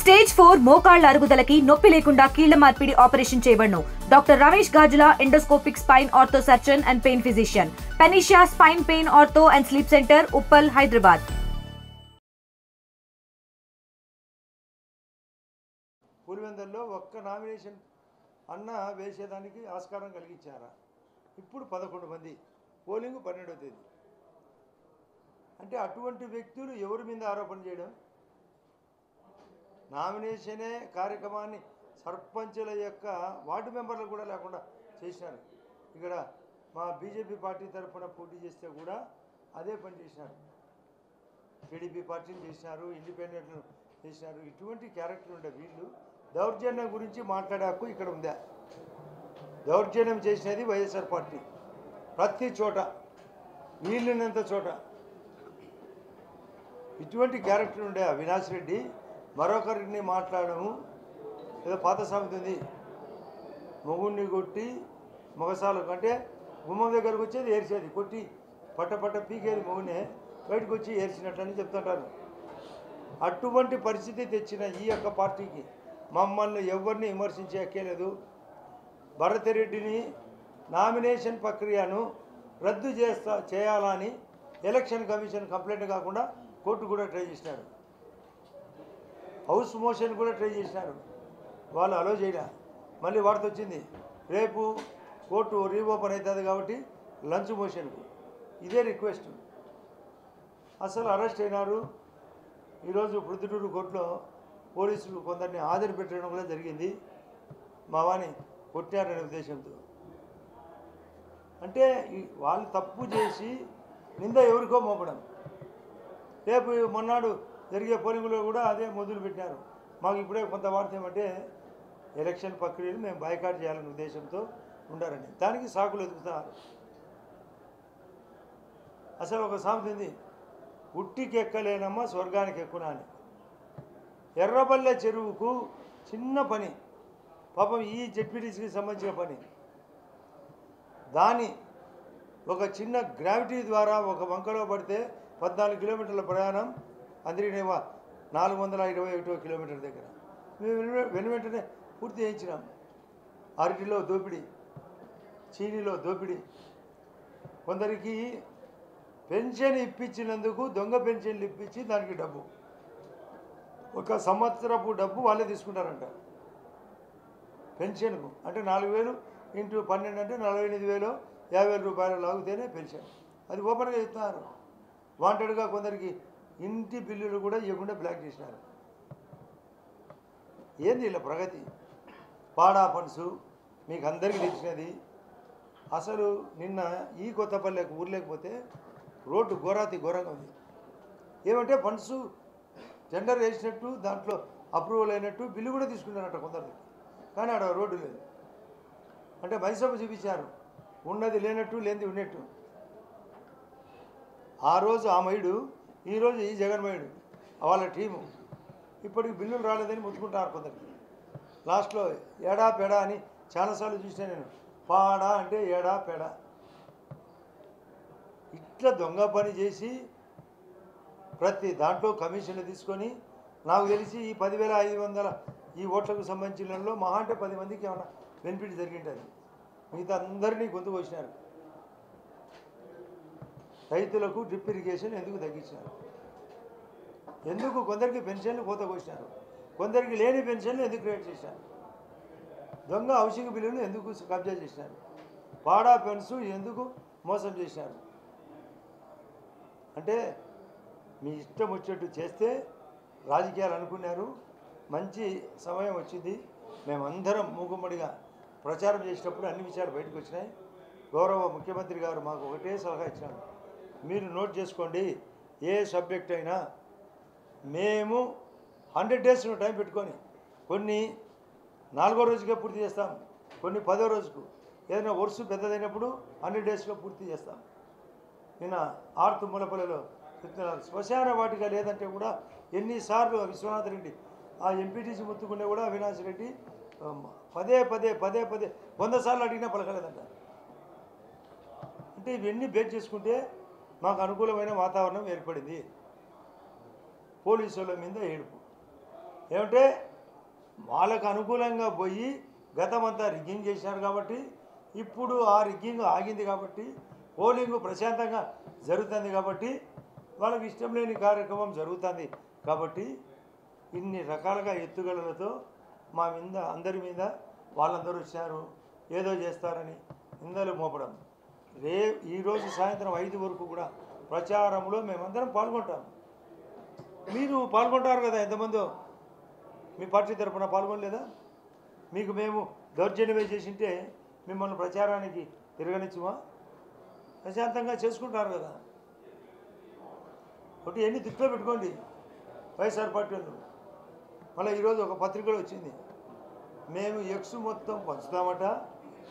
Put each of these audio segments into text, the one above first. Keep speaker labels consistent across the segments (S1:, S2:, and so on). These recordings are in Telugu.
S1: స్టేజ్ 4 మోకాళ్ల అరుగుదలకి నొప్పి లేకుండా కీళ్ల మార్పిడి ఆపరేషన్ చేయబడును. Doctor Ramesh Gajula, endoscopic spine ortho surgeon and pain physician, Panacea spine pain ortho and sleep centre, Uppal, Hyderabad.
S2: పులివెందుల్లో ఒక్క నామినేషన్ అన్న వేసేదానికి ఆస్కారం కలిగించారా? ఇప్పుడు 11 మంది, పోలింగ్ 12వ తేదీ. అంటే అటువంటి వ్యక్తులు ఎవరి మీద ఆరోపణ చేయడం? నామినేషనే కార్యక్రమాన్ని సర్పంచుల యొక్క వార్డు మెంబర్లు కూడా లేకుండా చేసినారు. ఇక్కడ మా బీజేపీ పార్టీ తరఫున పోటీ చేస్తే కూడా అదే పని చేసినారు. టీడీపీ పార్టీని చేసినారు, ఇండిపెండెంట్ను చేసినారు. ఇటువంటి క్యారెక్టర్ ఉండే వీళ్ళు దౌర్జన్యం గురించి మాట్లాడే హక్కు ఇక్కడ ఉందా? దౌర్జన్యం చేసినది వైఎస్ఆర్ పార్టీ ప్రతి చోట, వీళ్ళున్నంత చోట. ఇటువంటి క్యారెక్టర్ ఉండే అవినాష్ రెడ్డి మరొకరిని మాట్లాడము. ఏదో పాత సామెత ఉంది, మొగుడిని కొట్టి మొగసాలు అంటే గుమ్మం దగ్గరకు వచ్చేది ఏర్చేది, కొట్టి పట్ట పీకేది మొగునే, బయటకు వచ్చి ఏర్చినట్లని చెప్తుంటారు. అటువంటి పరిస్థితి తెచ్చిన ఈ యొక్క పార్టీకి మమ్మల్ని ఎవరిని విమర్శించే హక్కేలేదు. భరతిరెడ్డిని నామినేషన్ ప్రక్రియను రద్దు చేయాలని ఎలక్షన్ కమిషన్ కంప్లైంట్ కాకుండా కోర్టు కూడా ట్రై చేసినారు, హౌస్ మోషన్ కూడా ట్రై చేసినారు. వాళ్ళు అలో చేయలే. మళ్ళీ వార్త వచ్చింది, రేపు కోర్టు రీఓపెన్ అవుతుంది కాబట్టి లంచ్ మోషన్కు ఇదే రిక్వెస్ట్. అసలు అరెస్ట్ అయినారు. ఈరోజు ప్రొద్దుటూరు కోర్టులో పోలీసులు కొందరిని హాజరు పెట్టడం కూడా జరిగింది, మా వాని కొట్టారనే ఉద్దేశంతో. అంటే వాళ్ళు తప్పు చేసి నింద ఎవరికో మోపడం. రేపు మొన్నాడు జరిగే పోలింగ్లో కూడా అదే మొదలు పెట్టారు. మాకు ఇప్పుడే కొంత వార్త ఏమంటే ఎలక్షన్ ప్రక్రియను మేము బాయ్కాట్ చేయాలనే ఉద్దేశంతో ఉండారని, దానికి సాకులు ఎదుగుతున్నారు. అసలు ఒక సామెత ఉంది, ఉట్టికి ఎక్కలేనమ్మా స్వర్గానికి ఎక్కునా అని. ఎర్రబల్లె చెరువుకు చిన్న పని, పాపం ఈ జెడ్పీటీసీకి సంబంధించిన పని, దాని ఒక చిన్న గ్రావిటీ ద్వారా ఒక వంకలో పడితే 14 కిలోమీటర్ల ప్రయాణం, అందరినేవా 421 కిలోమీటర్ల దగ్గర మేము వెంటనే పూర్తి చేయించినాం. అరటిలో దోపిడీ, చీనీలో దోపిడీ, కొందరికి పెన్షన్ ఇప్పించినందుకు దొంగ పెన్షన్లు ఇప్పించి దానికి డబ్బు, 1 సంవత్సరపు డబ్బు వాళ్ళే తీసుకుంటారంట పెన్షన్కు. అంటే 4,000 × 12 అంటే 48,000, 50,000 రూపాయలు లాగితేనే పెన్షన్. అది ఓపెన్గా చెప్తున్నారు. వాంటెడ్గా కొందరికి ఇంటి బిల్లులు కూడా ఇవ్వకుండా బ్లాక్ చేసినారు. ఏంది ఇలా ప్రగతి? పాడా ఫండ్స్ మీకు అందరికీ తెలిసినది. అసలు నిన్న ఈ కొత్తపల్లెకు ఊర్లేకపోతే రోడ్డు ఘోరంగా ఉంది. ఏమంటే ఫండ్స్ టెండర్ వేసినట్టు, దాంట్లో అప్రూవల్ అయినట్టు బిల్లు కూడా తీసుకున్నారట కొందరు, కానీ ఆడ రోడ్డు లేదు. అంటే మైసభ చూపించారు, ఉన్నది లేనట్టు, లేనిది ఉన్నట్టు. ఆ రోజు ఆ మైడు, ఈరోజు ఈ జగన్మయుడు, వాళ్ళ టీము ఇప్పటికి బిల్లులు రాలేదని ముట్టుకుంటారు కొందరికి. లాస్ట్లో ఏడా పెడా అని చాలాసార్లు చూసినా నేను. పాడా అంటే ఏడా పెడా. ఇట్లా దొంగ పని చేసి ప్రతి దాంట్లో కమిషన్లు తీసుకొని, నాకు తెలిసి ఈ 10,500 ఈ ఓట్లకు సంబంధించిన మహా అంటే 10 మందికి ఏమైనా బెనిఫిట్ జరిగింటుంది. మిగతా అందరినీ గొంతు కోసినారు. రైతులకు డ్రిప్ ఇరిగేషన్ ఎందుకు తగ్గించినారు? ఎందుకు కొందరికి పెన్షన్లు కోత కోసినారు? కొందరికి లేని పెన్షన్లు ఎందుకు క్రియేట్ చేశారు? దొంగ హౌసింగ్ బిల్లులు ఎందుకు కబ్జా చేసినారు? పాడా పెన్స్ ఎందుకు మోసం చేసినారు? అంటే మీ ఇష్టం వచ్చేట్టు చేస్తే రాజకీయాలు అనుకున్నారు. మంచి సమయం వచ్చింది. మేమందరం మూకుమ్మడిగా ప్రచారం చేసినప్పుడు అన్ని విషయాలు బయటకు వచ్చినాయి. గౌరవ ముఖ్యమంత్రి గారు మాకు ఒకటే సలహా ఇచ్చినారు, మీరు నోట్ చేసుకోండి, ఏ సబ్జెక్ట్ అయినా మేము 100 days టైం పెట్టుకొని, కొన్ని 4వ రోజుకే పూర్తి చేస్తాం, కొన్ని 10వ రోజుకు, ఏదైనా వర్సు పెద్దదైనప్పుడు 100 daysలో పూర్తి చేస్తాం. నిన్న ఆర్త్ ములపల్లిలో చెప్తున్నారు, శ్మశాన వాటిక లేదంటే కూడా ఎన్నిసార్లు విశ్వనాథ్ రెడ్డి ఆ ఎంపీటీసీ ముత్తుకునే కూడా అవినాష్ రెడ్డి పదే 100 సార్లు అడిగినా పలకలేదంట. అంటే ఇవన్నీ బేస్ చేసుకుంటే మాకు అనుకూలమైన వాతావరణం ఏర్పడింది. పోలీసుల మీద ఏడుపు, ఏమంటే వాళ్ళకు అనుకూలంగా పోయి గతమంతా రిగ్గింగ్ చేసినారు కాబట్టి ఇప్పుడు ఆ రిగ్గింగ్ ఆగింది కాబట్టి పోలింగ్ ప్రశాంతంగా జరుగుతుంది కాబట్టి వాళ్ళకి ఇష్టం లేని కార్యక్రమం జరుగుతుంది కాబట్టి ఇన్ని రకాలుగా ఎత్తుగడలతో మా మీద అందరి మీద వాళ్ళందరూ వచ్చారు ఏదో చేస్తారని నిందలు మోపడం. ఈరోజు సాయంత్రం 5 వరకు కూడా ప్రచారంలో మేమందరం పాల్గొంటాం. మీరు పాల్గొంటారు కదా, ఎంతమందో మీ పార్టీ తరఫున పాల్గొనలేదా? మీకు మేము దౌర్జన్యమే చేసింటే మిమ్మల్ని ప్రచారానికి తిరగనిచ్చుమా? ప్రశాంతంగా చేసుకుంటారు కదా. ఒకటి ఎన్ని దృష్టిలో పెట్టుకోండి వైఎస్ఆర్ పార్టీ వాళ్ళు. మళ్ళీ ఈరోజు ఒక పత్రికలో వచ్చింది, మేము ఎక్స్ మొత్తం పంచుతామట,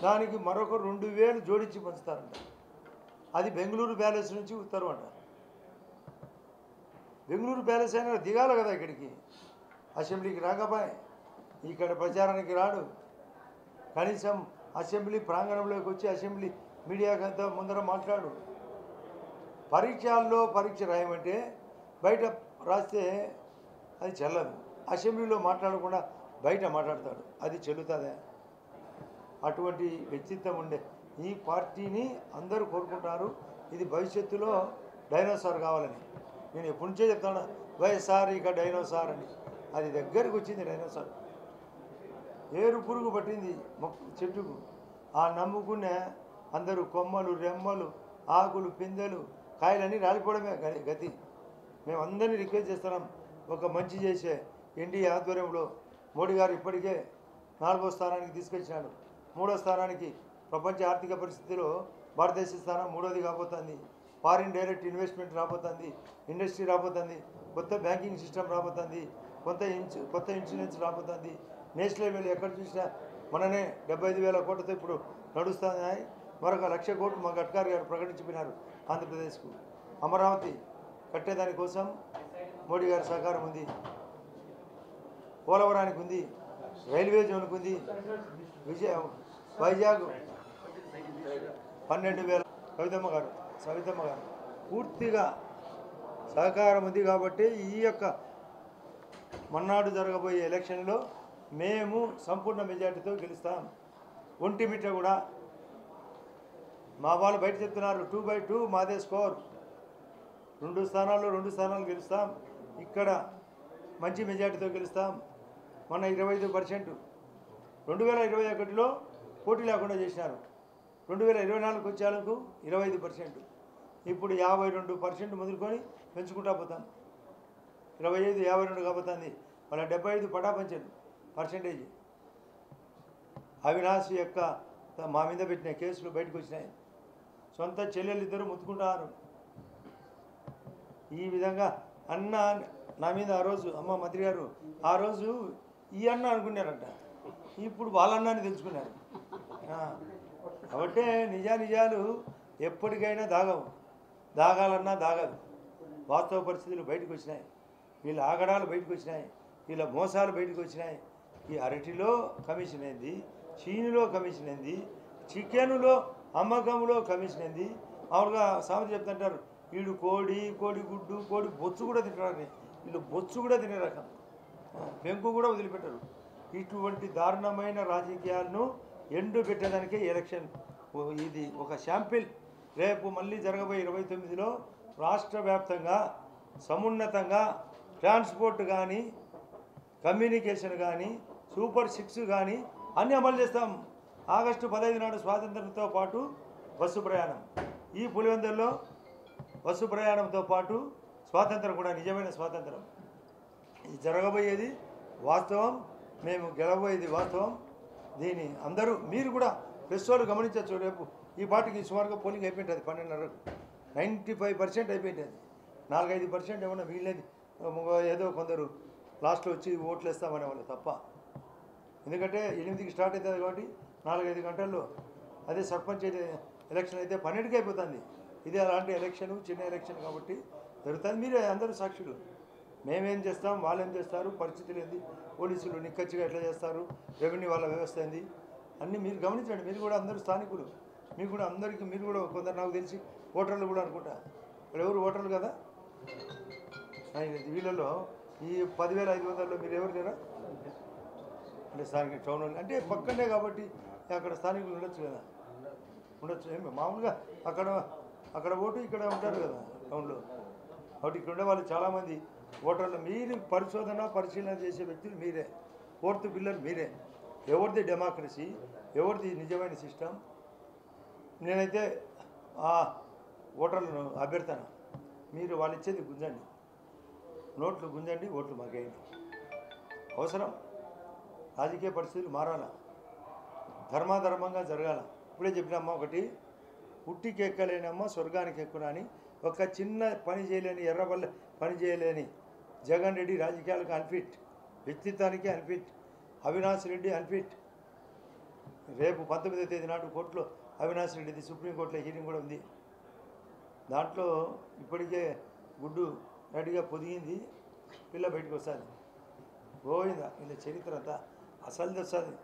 S2: దానికి మరొక 2000 జోడించి పంచుతారంట. అది బెంగళూరు ప్యాలెస్ నుంచి ఉత్తరం అంట. బెంగళూరు ప్యాలెస్ అయినా దిగాలి కదా ఇక్కడికి, అసెంబ్లీకి రాకపోయి ఇక్కడ ప్రచారానికి రాడు. కనీసం అసెంబ్లీ ప్రాంగణంలోకి వచ్చి అసెంబ్లీ మీడియాకంతా ముందర మాట్లాడు. పరీక్షల్లో పరీక్ష రాయమంటే బయట రాస్తే అది చెల్లదు. అసెంబ్లీలో మాట్లాడకుండా బయట మాట్లాడతాడు, అది చెల్లుతుందా? అటువంటి వ్యక్తిత్వం ఉండే ఈ పార్టీని అందరూ కోరుకుంటారు. ఇది భవిష్యత్తులో డైనోసార్ కావాలని. నేను ఎప్పటి నుంచో చెప్తాను, వైఎస్ఆర్ ఇక డైనోసార్ అని. అది దగ్గరికి వచ్చింది డైనోసార్. ఏరు పురుగు పట్టింది చెట్టుకు, ఆ నమ్ముకున్న అందరూ కొమ్మలు రెమ్మలు ఆకులు పిందెలు కాయలన్నీ రాలిపోవడమే గతి. మేమందరినీ రిక్వెస్ట్ చేస్తున్నాం, ఒక మంచి చేసే ఎన్డీఏ ఆధ్వర్యంలో మోడీ గారు ఇప్పటికే 4వ స్థానానికి తీసుకొచ్చినాడు. 3వ స్థానానికి ప్రపంచ ఆర్థిక పరిస్థితిలో భారతదేశ స్థానం 3వది కాబోతుంది. ఫారిన్ డైరెక్ట్ ఇన్వెస్ట్మెంట్ రాబోతుంది, ఇండస్ట్రీ రాబోతుంది, కొత్త బ్యాంకింగ్ సిస్టమ్ రాబోతుంది, కొత్త ఇన్సూరెన్స్ రాబోతుంది. నేషనల్ లెవెల్ ఎక్కడ చూసినా మననే 75,000 కోట్లతో ఇప్పుడు నడుస్తున్నాయి. మరొక 1,00,000 కోట్లు మా గడ్కరీ గారు ప్రకటించిపోయినారు ఆంధ్రప్రదేశ్కు. అమరావతి కట్టేదానికోసం మోడీ గారి సహకారం ఉంది. పోలవరానికి ఉంది, రైల్వే జోన్కి ఉంది, వైజాగ్ 12,000 సవితమ్మ గారు పూర్తిగా సహకారం ఉంది. కాబట్టి ఈ యొక్క మన్నాడు జరగబోయే ఎలక్షన్లో మేము సంపూర్ణ మెజార్టీతో గెలుస్తాం. ఒంటిమిట్ట కూడా మా వాళ్ళు బయట చెప్తున్నారు 2/2 మాదే స్కోర్, 2 స్థానాలు గెలుస్తాం. ఇక్కడ మంచి మెజార్టీతో గెలుస్తాం. మన 25%, 2021లో పోటీ లేకుండా చేసినారు. 2024 వచ్చేందుకు 25%, ఇప్పుడు 52% మొదలుకొని పెంచుకుంటా పోతాం. 25, 52 కాబోతుంది. మన 75 పటాపంచలు పర్సెంటేజ్. అవినాష్ యొక్క మా మీద పెట్టిన కేసులు బయటకు వచ్చినాయి. సొంత చెల్లెలు ఇద్దరు ముత్తుకుంటారు. ఈ విధంగా అన్న నా మీద ఆ రోజు అమ్మ మంత్రి గారు ఆ రోజు ఈ అన్న అనుకున్నారంట, ఇప్పుడు వాళ్ళన్నాన్ని తెలుసుకున్నారు. కాబట్టి నిజాలు ఎప్పటికైనా దాగాలన్నా దాగదు. వాస్తవ పరిస్థితులు బయటకు వచ్చినాయి, వీళ్ళ ఆగడాలు బయటకు వచ్చినాయి, వీళ్ళ మోసాలు బయటకు వచ్చినాయి. ఈ అరటిలో కమిషన్ అయింది, చీనిలో కమిషన్ అయింది, చికెన్లో అమ్మకంలో కమిషన్ అయింది. మామూలుగా సామెత చెప్తుంటారు, వీళ్ళు కోడి గుడ్డు కోడి బొచ్చు కూడా తింటారని. వీళ్ళు బొచ్చు కూడా తినే రకం, పెంకు కూడా వదిలిపెట్టరు. ఇటువంటి దారుణమైన రాజకీయాలను ఎండు పెట్టేదానికే ఎలక్షన్. ఇది ఒక శాంపిల్. రేపు మళ్ళీ జరగబోయే 29లో రాష్ట్ర వ్యాప్తంగా సమున్నతంగా ట్రాన్స్పోర్ట్ కానీ, కమ్యూనికేషన్ కానీ, సూపర్ 6 కానీ అన్నీ అమలు చేస్తాం. ఆగస్టు 15 నాడు స్వాతంత్రంతో పాటు బస్సు ప్రయాణం, ఈ పులివెందుల్లో బస్సు ప్రయాణంతో పాటు స్వాతంత్రం కూడా, నిజమైన స్వాతంత్రం. ఇది జరగబోయేది వాస్తవం, మేము గెలవబోయేది వాస్తవం. దీన్ని అందరూ మీరు కూడా ప్రెస్ వాళ్ళు గమనించవచ్చు. రేపు ఈ పార్టీకి సుమారుగా పోలింగ్ అయిపోయింటుంది 12:30కు 95% అయిపోయింది. 4-5% ఏమన్నా వీళ్ళేది ఏదో కొందరు లాస్ట్లో వచ్చి ఓట్లు వేస్తామనే వాళ్ళు తప్ప. ఎందుకంటే 8కి స్టార్ట్ అవుతుంది కాబట్టి 4-5 గంటల్లో. అదే సర్పంచ్ ఎలక్షన్ అయితే 12కి అయిపోతుంది. ఇది అలాంటి ఎలక్షన్, చిన్న ఎలక్షన్ కాబట్టి జరుగుతుంది. మీరే అందరూ సాక్షులు. మేమేం చేస్తాం, వాళ్ళేం చేస్తారు, పరిస్థితులు ఏంది, పోలీసులు నిక్కచ్చిగా ఎట్లా చేస్తారు, రెవెన్యూ వాళ్ళ వ్యవస్థ ఏంది, అన్నీ మీరు గమనించండి. మీరు కూడా అందరూ స్థానికులు, మీకు కూడా అందరికీ, మీరు కూడా కొందరు నాకు తెలిసి ఓటర్లు కూడా అనుకుంటా. ఇక్కడ ఎవరు ఓటర్లు కదా, వీళ్ళలో ఈ 10,500లో మీరు ఎవరు లేరా? అంటే స్థానిక టౌన్ అంటే పక్కనే కాబట్టి అక్కడ స్థానికులు ఉండొచ్చు కదా, ఉండొచ్చు. ఏమి మామూలుగా అక్కడ ఓటు ఇక్కడ ఉంటారు కదా టౌన్లో. కాబట్టి ఇక్కడ ఉండే వాళ్ళు చాలామంది ఓటర్లు. మీరు పరిశీలన చేసే వ్యక్తులు మీరే, ఫోర్త్ పిల్లర్ మీరే. ఎవరిది డెమోక్రసీ, ఎవరిది నిజమైన సిస్టమ్? నేనైతే ఆ ఓటర్లను అభ్యర్థన, మీరు వాళ్ళు ఇచ్చేది గుంజండి, నోట్లు గుంజండి, ఓట్లు మాకేయండి. అవసరం. రాజకీయ పరిస్థితులు మారాల, ధర్మాధర్మంగా జరగాల. ఇప్పుడే చెప్పినమ్మ ఒకటి, పుట్టికి ఎక్కలేనమ్మ స్వర్గానికి ఎక్కున అని. ఒక చిన్న పని చేయలేని, ఎర్రబల్ల పని చేయలేని జగన్ రెడ్డి రాజకీయాలకు అన్ఫిట్, వ్యక్తిత్వానికి అన్ఫిట్. అవినాష్ రెడ్డి అన్ఫిట్. రేపు 19వ తేదీ నాడు కోర్టులో అవినాష్ రెడ్డిది సుప్రీంకోర్టులో హీరింగ్ కూడా ఉంది. దాంట్లో ఇప్పటికే గుడ్డు రెడీగా పొదిగింది, పిల్ల బయటకు వస్తుంది. పోయిందా వీళ్ళ చరిత్ర అంతా అసలు వస్తుంది.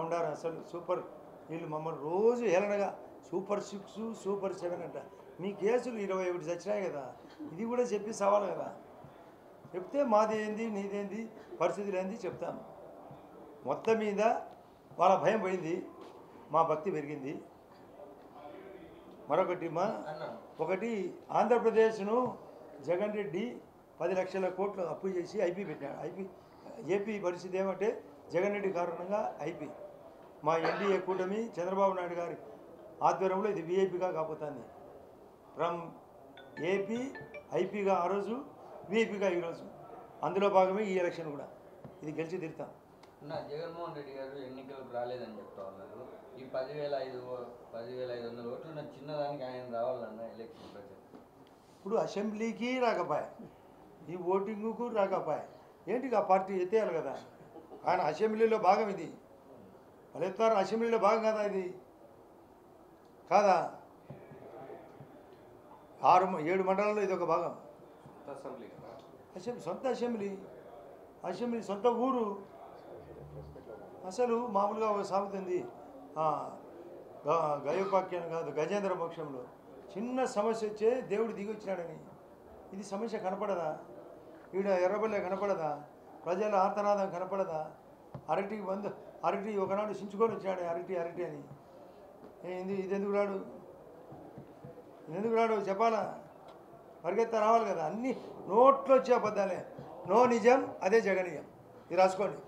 S2: ఉండారు అసలు సూపర్. వీళ్ళు మమ్మల్ని రోజు హేళనగా సూపర్ 6, సూపర్ 7 అంట. మీ కేసులు 21 చచ్చినాయి కదా, ఇది కూడా చెప్పి సవాలు కదా. చెప్తే మాది ఏంది, నీదేంది, పరిస్థితులు ఏంది చెప్తాము. మొత్తం మీద వాళ్ళ భయం పోయింది, మా భక్తి పెరిగింది. మరొకటి ఒకటి ఆంధ్రప్రదేశ్ను జగన్ రెడ్డి 10 లక్షల కోట్లు అప్పు చేసి ఐపీ పెట్టాడు. ఏపీ పరిస్థితి ఏమంటే జగన్ రెడ్డి కారణంగా ఐపీ. మా ఎన్డీఏ కూటమి చంద్రబాబు నాయుడు గారి ఆధ్వర్యంలో ఇది వీఐపీగా కాబోతుంది. ఫ్రమ్ ఏపీ ఐపీగా ఆ రోజు, వీఐపీగా ఈరోజు. అందులో భాగమే ఈ ఎలక్షన్ కూడా. ఇది గెలిచి తీరుతాం.
S3: జగన్మోహన్ రెడ్డి గారు ఎన్నికలకు రాలేదని చెప్తా ఉన్నారు. ఈ 10,500 ఓట్లు ఉన్న చిన్నదానికి ఆయన రావాలన్న ఎలక్షన్ ప్రజలు
S2: ఇప్పుడు అసెంబ్లీకి రాకపోయా, ఈ ఓటింగ్కు రాకపోయా. ఏంటి ఆ పార్టీ ఎత్తేయాలి కదా. ఆయన అసెంబ్లీలో భాగం ఇది. వాళ్ళు ఎత్తారు, అసెంబ్లీలో భాగం కదా ఇది, కాదా? 6-7 మండలాల్లో ఇది ఒక భాగం. సొంత అసెంబ్లీ సొంత ఊరు. అసలు మామూలుగా ఒక సాగుతుంది గయోపాఖ్యానం కాదు, గజేంద్ర మోక్షంలో చిన్న సమస్య వచ్చే దేవుడు దిగి వచ్చినాడని. ఇది సమస్య కనపడదా? ఈడ ఎర్రబల్లె కనపడదా? ప్రజల ఆర్తనాదం కనపడదా? అరటి ఒకనాడు చించుకొని వచ్చినాడు అరటి అని. ఇది ఎందుకు రాడు చెప్పాలా? పరిగెత్త రావాలి కదా. అన్నీ నోట్లో వచ్చే అబద్ధాలే. నో నిజం అదే జగనిజం. ఇది రాసుకోండి,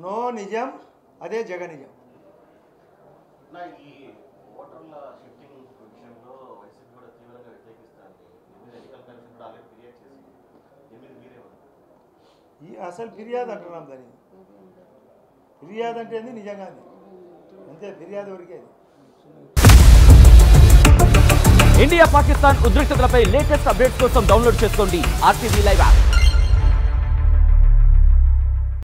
S2: నో నిజం అదే జగనిజం. అసలు ఫిర్యాదు అంటున్నాం దాన్ని. ఫిర్యాదు అంటే నిజంగా అంతే, ఫిర్యాదు వరకే.
S4: ఇండియా పాకిస్తాన్ ఉద్రిక్తతలపై లేటెస్ట్ అప్డేట్స్ కోసం డౌన్లోడ్ చేసుకోండి RTV లైవ్ యాప్.